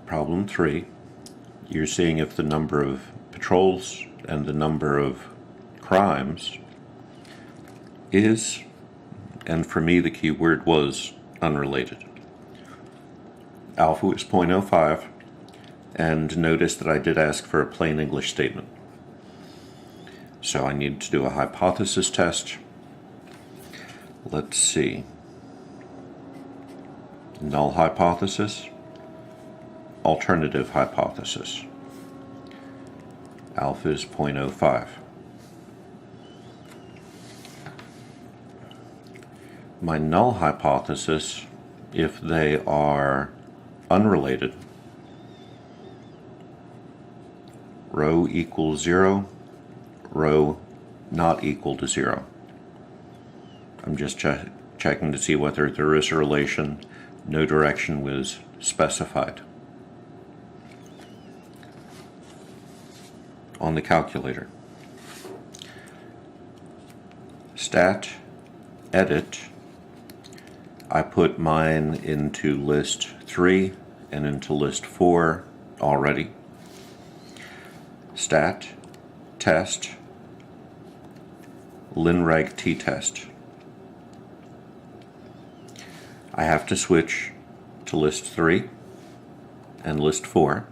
Problem 3, you're seeing if the number of patrols and the number of crimes is, and for me the key word was, unrelated. Alpha is 0.05, and notice that I did ask for a plain English statement. So I need to do a hypothesis test. Let's see. Null hypothesis, alternative hypothesis. Alpha is 0.05. My null hypothesis, if they are unrelated, rho equals 0, rho not equal to 0. I'm just checking to see whether there is a relation. No direction was specified. On the calculator, stat edit, I put mine into list 3 and into list 4 already. Stat test linreg t-test. I have to switch to list 3 and list 4.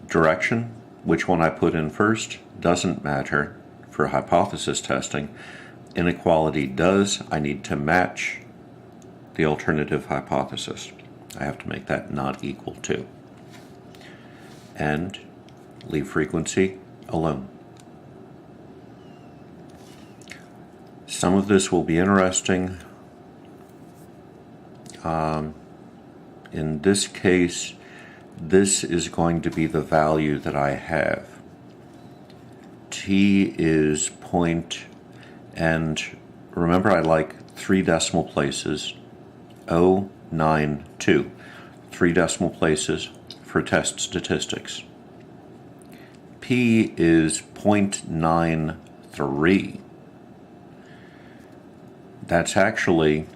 Direction, which one I put in first, doesn't matter for hypothesis testing. Inequality does. I need to match the alternative hypothesis. I have to make that not equal to. And leave frequency alone. Some of this will be interesting. In this case, this is going to be the value that I have. T is point, and remember I like 3 decimal places, 092, 3 decimal places for test statistics. P is 0.93. That's actually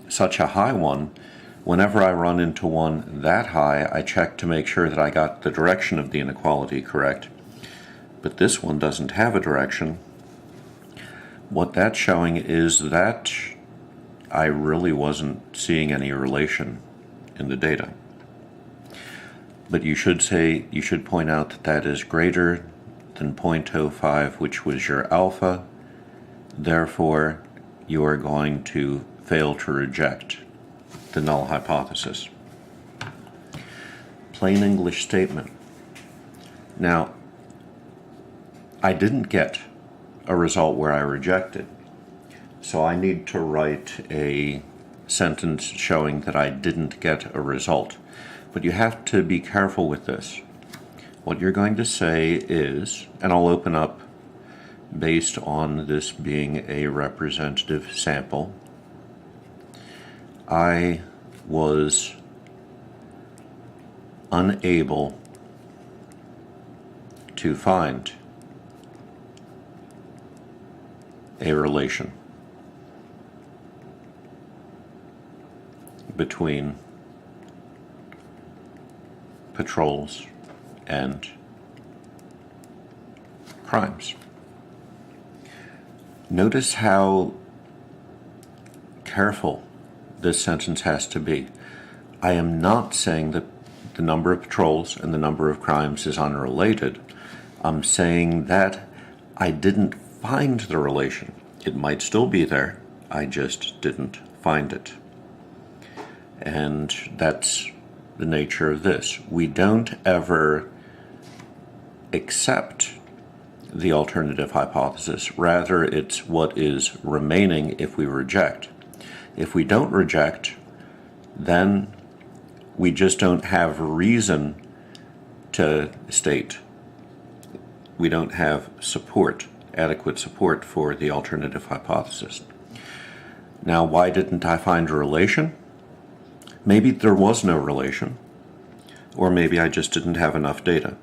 such a high one. Whenever I run into one that high, I check to make sure that I got the direction of the inequality correct. But this one doesn't have a direction. What that's showing is that I really wasn't seeing any relation in the data. But you should point out that that is greater than 0.05, which was your alpha. Therefore, you are going to fail to reject the null hypothesis. Plain English statement. Now, I didn't get a result where I rejected, so I need to write a sentence showing that I didn't get a result. But you have to be careful with this. What you're going to say is, and I'll open up based on this being a representative sample, I was unable to find a relation between patrols and crimes. Notice how careful this sentence has to be. I am not saying that the number of patrols and the number of crimes is unrelated. I'm saying that I didn't find the relation. It might still be there, I just didn't find it. And that's the nature of this. We don't ever accept the alternative hypothesis. Rather, it's what is remaining if we reject. If we don't reject, then we just don't have reason to state. We don't have support, adequate support for the alternative hypothesis. Now, why didn't I find a relation? Maybe there was no relation, or maybe I just didn't have enough data.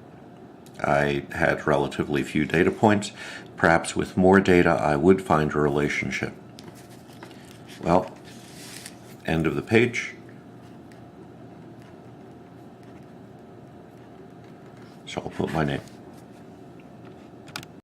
I had relatively few data points. Perhaps with more data I would find a relationship. Well, end of the page. So I'll put my name.